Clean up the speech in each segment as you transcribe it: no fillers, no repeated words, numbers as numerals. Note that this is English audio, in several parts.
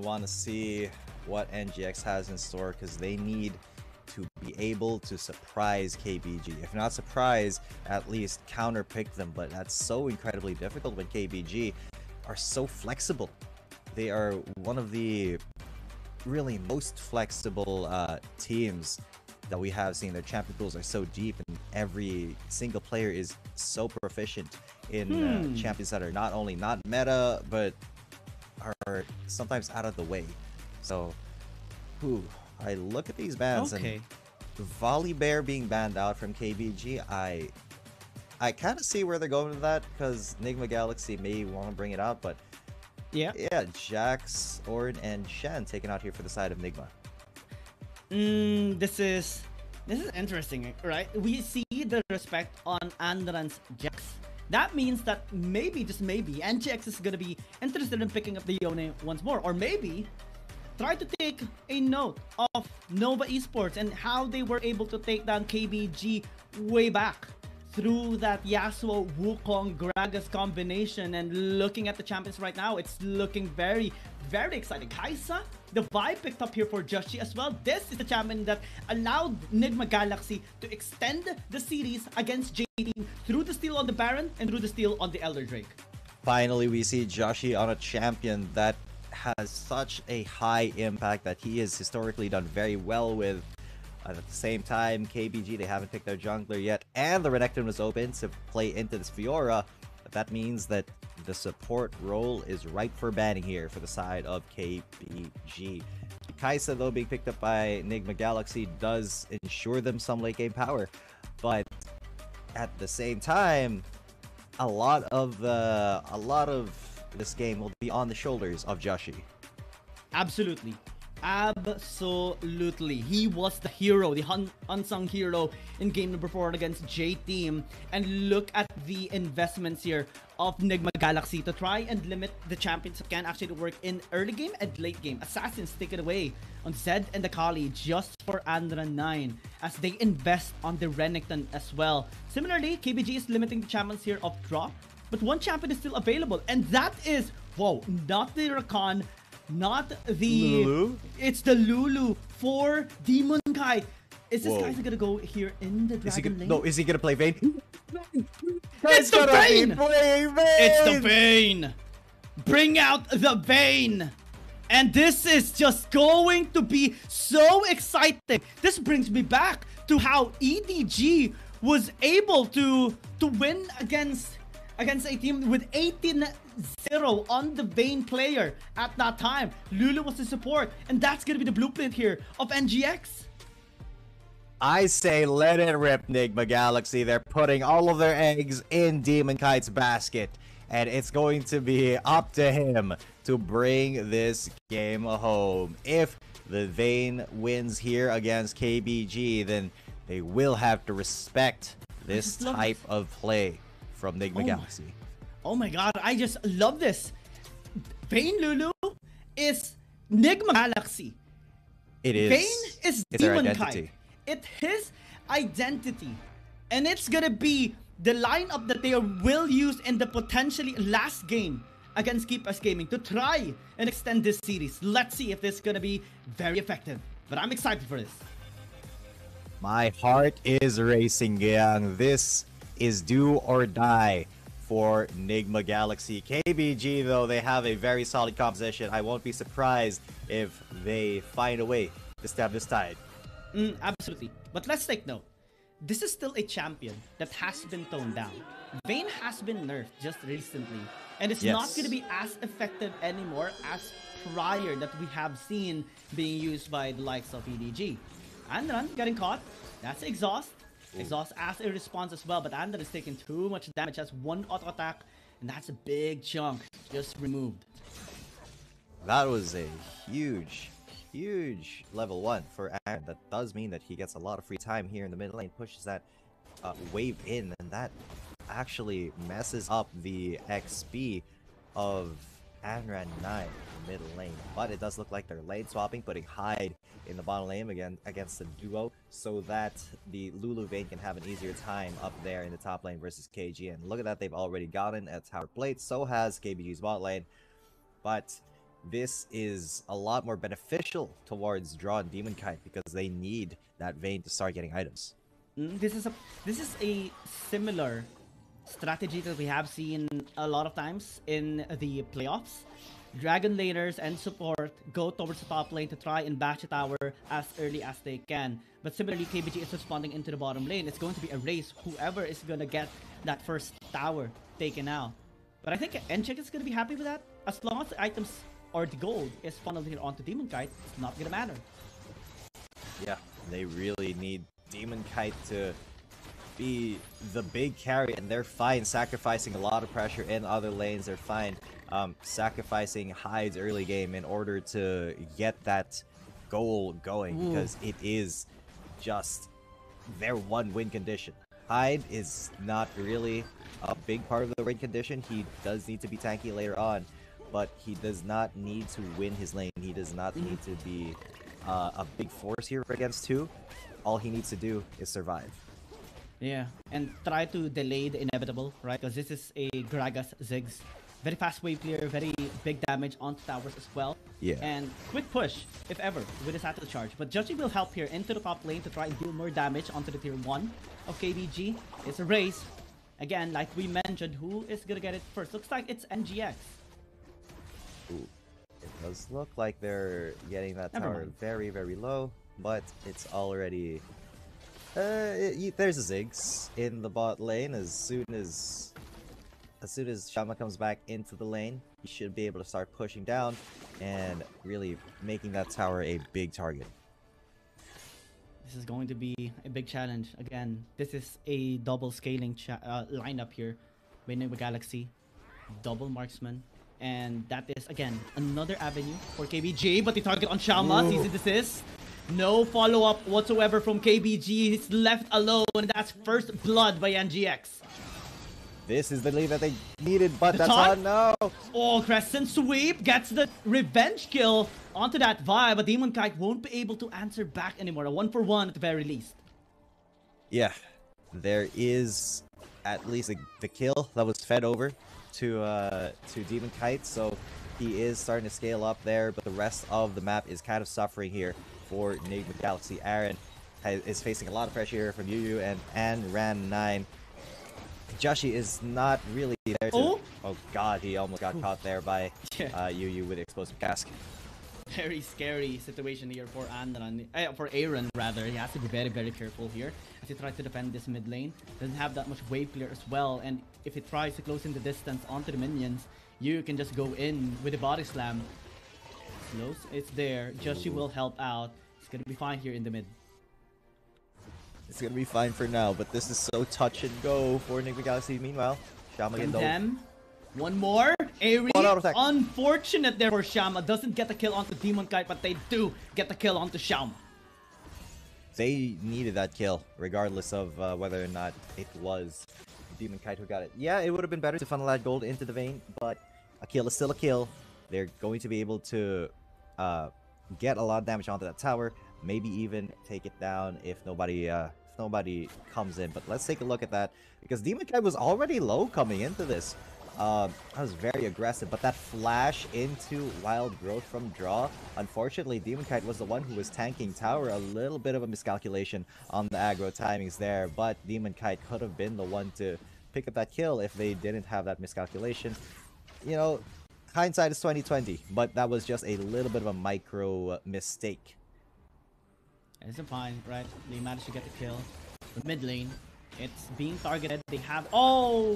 want to see what NGX has in store because they need to be able to surprise KBG. If not surprise, at least counterpick them. But that's so incredibly difficult when KBG are so flexible. They are one of the really most flexible teams that we have seen. Their champion pools are so deep, and every single player is so proficient in champions that are not only not meta, but are sometimes out of the way. So, I look at these bans and Volley Bear being banned out from KBG, I kind of see where they're going with that because Nigma Galaxy may want to bring it out, but yeah, Jax, Orn, and Shen taken out here for the side of Nigma. This is interesting, right? We see the respect on Andran's Jax. That means that maybe, just maybe, NGX is gonna be interested in picking up the Yone once more, or maybe try to take a note of Nova Esports and how they were able to take down KBG way back through that Yasuo, Wukong, Gragas combination. And looking at the champions right now, it's looking very, very exciting. Kaisa, the vibe picked up here for Joshi as well. This is the champion that allowed Nigma Galaxy to extend the series against J-Team through the steal on the Baron and through the steal on the Elder Drake. Finally, we see Joshi on a champion that has such a high impact that he has historically done very well with. At the same time, KBG, they haven't picked their jungler yet, and the Renekton was open to play into this Fiora. But that means that the support role is ripe for banning here for the side of KBG. Kaisa, though, being picked up by Nigma Galaxy does ensure them some late game power, but at the same time, a lot of this game will be on the shoulders of Joshi. Absolutely. Absolutely. He was the hero, the unsung hero in game number 4 against J-Team. And look at the investments here of Nigma Galaxy to try and limit the champions that can actually work in early game and late game. Assassins take it away on Zed and the Kali just for Andra 9 as they invest on the Renekton as well. Similarly, KBG is limiting the champions here of draw, but one champion is still available, and that is, whoa, not the Rakan, not the Lulu? It's the Lulu for Demon Kite. Is this guy gonna go here in the Dragon Lane? No, is he gonna play Vayne? It's the Vayne! It's the Vayne! Bring out the Vayne! And this is just going to be so exciting. This brings me back to how EDG was able to win against a team with 18-0 on the Vayne player at that time. Lulu was the support, and that's gonna be the blueprint here of NGX. I say let it rip, Nigma Galaxy. They're putting all of their eggs in Demon Kite's basket, and it's going to be up to him to bring this game home. If the Vayne wins here against KBG, then they will have to respect this type of play from Nigma Galaxy. Oh my god, I just love this. Vayne Lulu is Nigma Galaxy. It is. Vayne is Demon Kite. It's his identity. And it's gonna be the lineup that they will use in the potentially last game against Keep Us Gaming to try and extend this series. Let's see if this is gonna be very effective. But I'm excited for this. My heart is racing, gang. This is do or die for Nigma Galaxy. KBG, though, they have a very solid composition. I won't be surprised if they find a way to stab this tide. Absolutely. But let's take note. This is still a champion that has been toned down. Vayne has been nerfed just recently, and it's not going to be as effective anymore as prior that we have seen being used by the likes of EDG. Andran getting caught. That's Exhaust. Exhaust as a response as well, but Andran is taking too much damage as one auto attack, and that's a big chunk just removed. That was a huge level 1 for Aaron. That does mean that he gets a lot of free time here in the mid lane, pushes that wave in, and that actually messes up the XP of Anran 9 in the middle lane. But it does look like they're lane swapping, putting Hyde in the bottom lane again against the duo, so that the Lulu Vayne can have an easier time up there in the top lane versus KG. And look at that, they've already gotten a tower plate, so has KBG's bot lane. But this is a lot more beneficial towards Draw and Demon Kite because they need that Vayne to start getting items. This is a similar strategy that we have seen a lot of times in the playoffs. Dragon laners and support go towards the top lane to try and bash the tower as early as they can. But similarly, KBG is responding into the bottom lane. It's going to be a race. Whoever is going to get that first tower taken out. But I think NGX is going to be happy with that. As long as the items or the gold is funneled here onto Demon Kite, it's not going to matter. Yeah, they really need Demon Kite to be the big carry, and they're fine sacrificing a lot of pressure in other lanes. They're fine sacrificing hides early game in order to get that goal going, because it is just their one win condition. Hyde is not really a big part of the win condition. He does need to be tanky later on, but he does not need to win his lane. He does not need to be a big force here against two. All he needs to do is survive. Yeah, and try to delay the inevitable, right? Because this is a Gragas Ziggs. Very fast wave clear, very big damage onto towers as well. Yeah. And quick push, if ever, with his Atlas charge. But Judgy will help here into the top lane to try and deal more damage onto the tier 1 of KBG. It's a race. Again, like we mentioned, who is gonna get it first? Looks like it's NGX. Ooh. It does look like they're getting that tower very, very low, but it's already... there's a Ziggs in the bot lane. As soon as Shama comes back into the lane, he should be able to start pushing down and really making that tower a big target. This is going to be a big challenge. Again, this is a double scaling lineup here. Winning Galaxy, double marksman, and that is again another avenue for KBG. But the target on Shama, cease and desist. No follow-up whatsoever from KBG. He's left alone, and that's first blood by NGX. This is the lead that they needed, but that's on. No. Oh, Crescent Sweep gets the revenge kill onto that vibe, but Demon Kite won't be able to answer back anymore. A 1-for-1 at the very least. Yeah, there is at least the kill that was fed over to Demon Kite, so he is starting to scale up there, but the rest of the map is kind of suffering here for Enigma Galaxy. Aaron is facing a lot of pressure here from Yuyu and Ran9. Joshi is not really there to... Oh god, he almost got caught there by Yuyu with explosive cask. Very scary situation here for Aaron rather. He has to be very, very careful here as he tries to defend this mid lane. Doesn't have that much wave clear as well, and if he tries to close in the distance onto the minions, you can just go in with a body slam. Close, it's there. Joshi will help out. It's gonna be fine here in the mid. It's gonna be fine for now, but this is so touch and go for Enigma Galaxy. Meanwhile, Shama gets them. One more. Aerie. Unfortunate there for Shama. Doesn't get the kill onto Demon Kite, but they do get the kill onto Shama. They needed that kill, regardless of whether or not it was Demon Kite who got it. Yeah, it would have been better to funnel that gold into the Vayne, but a kill is still a kill. They're going to be able to get a lot of damage onto that tower. Maybe even take it down if nobody comes in. But let's take a look at that, because Demon Kite was already low coming into this. That was very aggressive, but that flash into Wild Growth from Draw, unfortunately Demon Kite was the one who was tanking tower. A little bit of a miscalculation on the aggro timings there, but Demon Kite could have been the one to pick up that kill if they didn't have that miscalculation. You know, hindsight is 20/20, but that was just a little bit of a micro mistake. It's fine, right? They managed to get the kill. The mid lane, it's being targeted. They have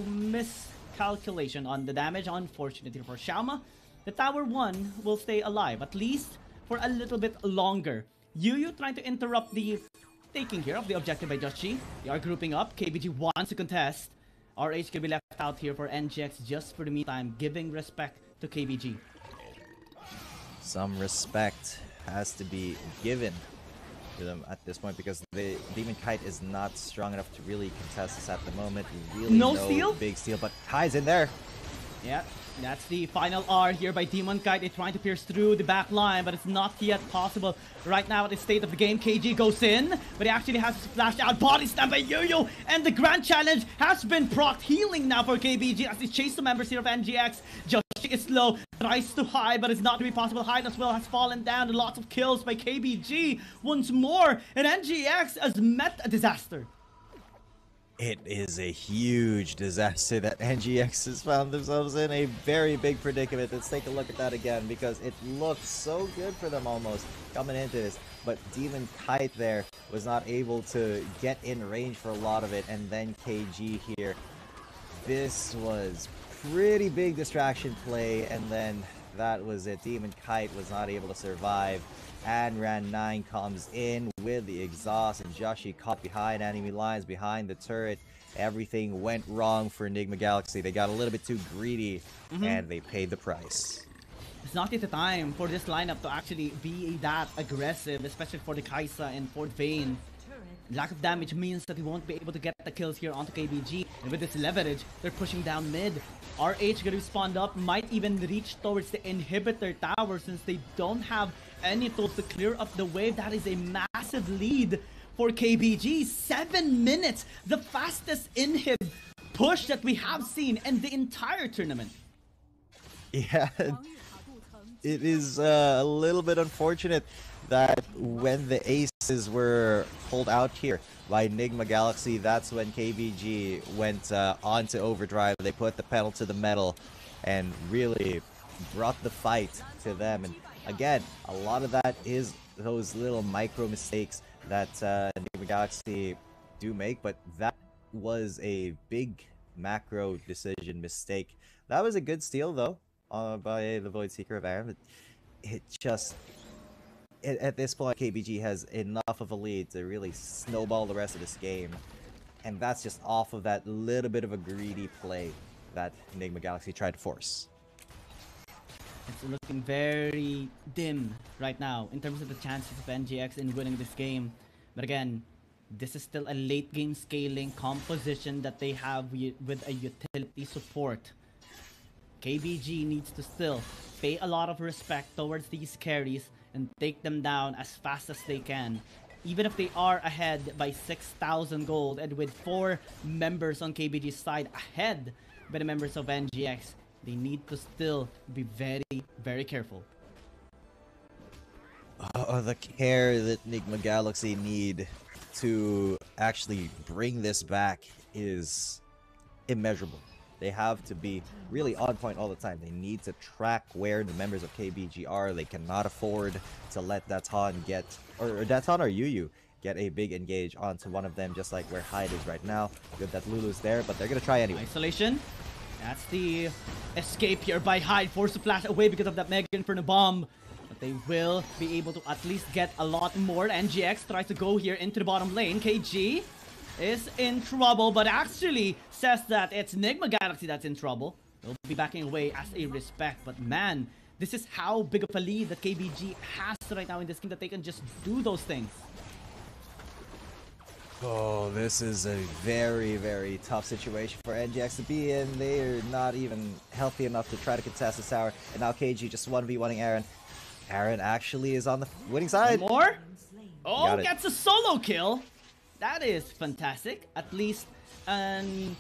miscalculation on the damage. Unfortunately for Shama, the tower 1 will stay alive, at least for a little bit longer. Yuyu trying to interrupt the taking here of the objective by Joshi. They are grouping up. KBG wants to contest. RH can be left out here for NGX just for the meantime, giving respect to KBG. Some respect has to be given to them at this point, because the Demon Kite is not strong enough to really contest this at the moment. Really no steal? Big steal, but Kai's in there. Yeah, that's the final R here by Demon Kite. They're trying to pierce through the back line, but it's not yet possible. Right now at the state of the game, KG goes in, but he actually has to splash out. Body slam by Yuyu, and the grand challenge has been procced. Healing now for KBG as they chase the members here of NGX. Joshi Pushing it slow, tries to hide, but it's not going to be possible. Hide as well has fallen down. Lots of kills by KBG once more. And NGX has met a disaster. It is a huge disaster that NGX has found themselves in, a very big predicament. Let's take a look at that again, because it looked so good for them almost coming into this. But Demon Kite there was not able to get in range for a lot of it, and then KG here. This was pretty big distraction play, and then that was it. Demon Kite was not able to survive. And Ran 9 comes in with the exhaust, and Joshi caught behind enemy lines, behind the turret. Everything went wrong for Enigma Galaxy. They got a little bit too greedy, and they paid the price. It's not yet the time for this lineup to actually be that aggressive, especially for the Kaisa and Fort Vane. Lack of damage means that he won't be able to get the kills here onto KBG. And with this leverage, they're pushing down mid. RH gonna be spawned up, might even reach towards the inhibitor tower since they don't have any tools to clear up the wave. That is a massive lead for KBG. 7 minutes, the fastest inhib push that we have seen in the entire tournament. Yeah, it is a little bit unfortunate that when the aces were pulled out here by Enigma Galaxy, that's when KBG went on to overdrive. They put the pedal to the metal and really brought the fight to them. And again, a lot of that is those little micro mistakes that Enigma Galaxy do make, but that was a big macro decision mistake. That was a good steal though by the Void Seeker of Aaron. It just... At this point, KBG has enough of a lead to really snowball the rest of this game. And that's just off of that little bit of a greedy play that Enigma Galaxy tried to force. It's looking very dim right now in terms of the chances of NGX in winning this game. But again, this is still a late game scaling composition that they have with a utility support. KBG needs to still pay a lot of respect towards these carries and take them down as fast as they can. Even if they are ahead by 6,000 gold, and with 4 members on KBG's side ahead by the members of NGX, they need to still be very, very careful. The care that Enigma Galaxy need to actually bring this back is immeasurable. They have to be really on point all the time. They need to track where the members of KBG are. They cannot afford to let Daton get, or Daton or Yuyu get a big engage onto one of them, just like where Hyde is right now. Good that Lulu's there, but they're gonna try anyway. Isolation. That's the escape here by Hyde. Forced to flash away because of that Mega Inferno bomb. But they will be able to at least get a lot more. NGX tries to go here into the bottom lane. KG is in trouble, but actually says that it's Enigma Galaxy that's in trouble. They'll be backing away as a respect, but man, this is how big of a lead that KBG has right now in this game, that they can just do those things. Oh, this is a very, very tough situation for NGX to be in. They're not even healthy enough to try to contest this tower, and now KG just 1v1ing Aaron. Aaron actually is on the winning side. One more? Oh, gets a solo kill. That is fantastic. At least an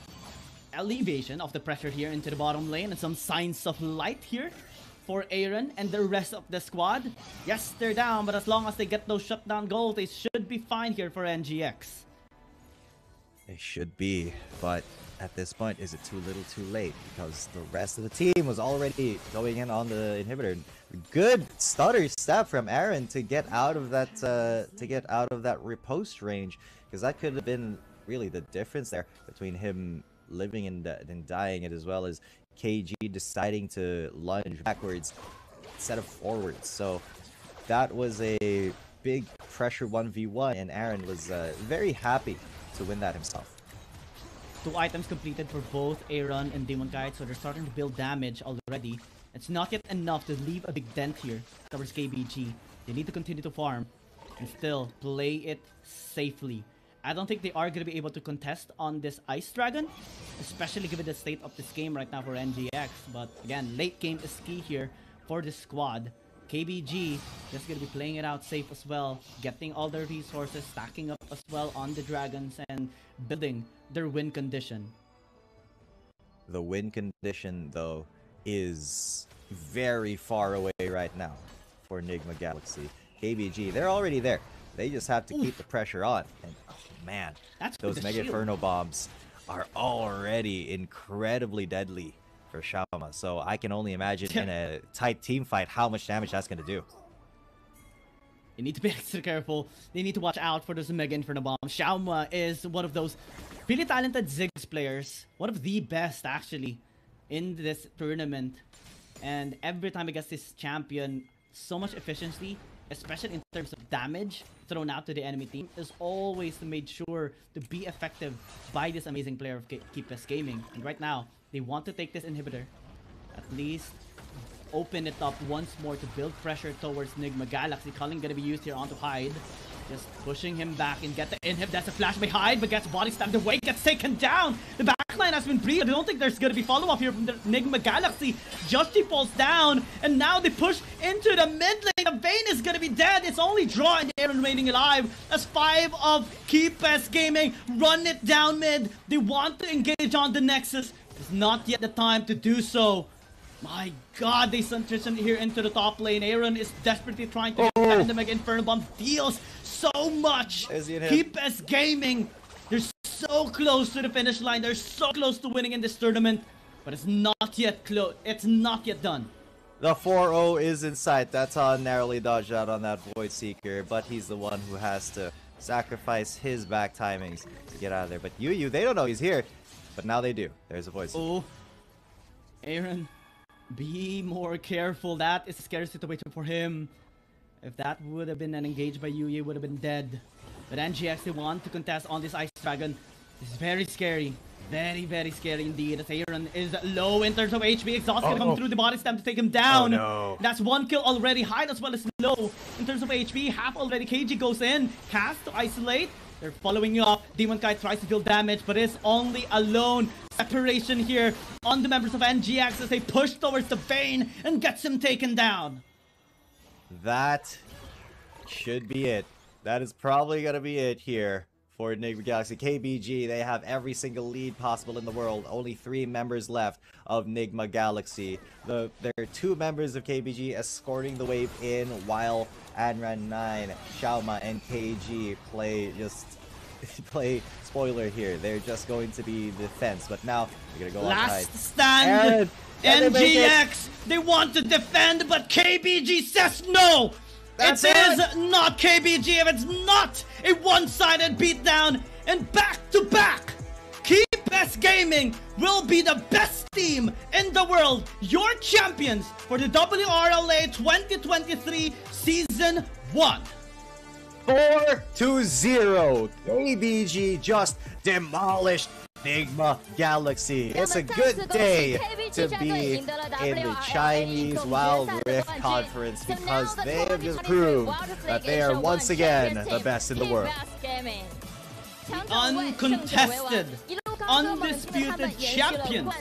alleviation of the pressure here into the bottom lane, and some signs of light here for Aaron and the rest of the squad. Yes, they're down, but as long as they get those shutdown goals, they should be fine here for NGX. They should be, but at this point, is it too little too late? Because the rest of the team was already going in on the inhibitor. Good stutter step from Aaron to get out of that riposte range, because that could have been really the difference there between him living and dying, and as well as KG deciding to lunge backwards instead of forwards. So that was a big pressure 1v1, and Aaron was very happy to win that himself. 2 items completed for both Aaron and Demon Kite, so they're starting to build damage already. It's not yet enough to leave a big dent here towards KBG. They need to continue to farm and still play it safely. I don't think they are going to be able to contest on this Ice Dragon, especially given the state of this game right now for NGX. But again, late game is key here for this squad. KBG just going to be playing it out safe as well, getting all their resources, stacking up as well on the dragons, and building their win condition. The win condition, though, is very far away right now for Enigma Galaxy. KBG, they're already there. They just have to keep the pressure on. And oh man, those Mega Inferno bombs are already incredibly deadly for Shaoma. So I can only imagine in a tight team fight how much damage that's going to do. You need to be extra careful. They need to watch out for those Mega Inferno bombs. Shaoma is one of those really talented Ziggs players. One of the best, actually, in this tournament. And every time against this champion, so much efficiency, especially in terms of damage thrown out to the enemy team, is always made sure to be effective by this amazing player of KBS Gaming. And right now, they want to take this inhibitor, at least open it up once more to build pressure towards Enigma Galaxy. Culling gonna be used here onto Hyde. Just pushing him back and get the inhib. That's a flash by Hyde, but gets body stabbed away, gets taken down. The backline has been breached. I don't think there's gonna be follow-up here from the Enigma Galaxy. Justy falls down, and now they push into the mid lane. The Vayne is gonna be dead. It's only Draw and Aaron remaining alive. As 5 of KBS Gaming run it down mid. They want to engage on the Nexus. It's not yet the time to do so. My god, they transition here into the top lane. Aaron is desperately trying to get the Mega Inferno Bomb. Deals so much. KBS Gaming, they're so close to the finish line. They're so close to winning in this tournament. But it's not yet close. It's not yet done. The 4-0 is in sight. That's on narrowly dodged out on that Void Seeker. But he's the one who has to sacrifice his back timings to get out of there. But Yu, they don't know he's here. But now they do. There's a Void Seeker. Oh, Aaron, be more careful. That is a scary situation for him. If that would have been an engage by Yu, would have been dead. But NGX, they want to contest on this Ice Dragon. This is very scary. Very, very scary indeed. As Aaron is low in terms of HP. Exhaust gonna come through the body slam to take him down. Oh, no. That's 1 kill already. Hyde as well as low in terms of HP. Half already. KG goes in. Cast to isolate. They're following you up. Demon Kai tries to deal damage, but is only alone. Separation here on the members of NGX as they push towards the Vayne and gets him taken down. That should be it. That is probably going to be it here for Enigma Galaxy. KBG, they have every single lead possible in the world. Only 3 members left of Enigma Galaxy. There are 2 members of KBG escorting the wave in, while Anran9, Shaoma, and KG play spoiler here. They're just going to be defense, but now they're gonna go last stand. NGX, they want to defend, but KBG says no. It is not KBG if it's not a one-sided beatdown. And back to back, KBS Gaming will be the best team in the world, your champions for the WRLA 2023 Season 1. 4-0. KBG just demolished Enigma Galaxy. It's a good day to be in the Chinese Wild Rift Conference because they have just proved that they are once again the best in the world. Uncontested, undisputed champions.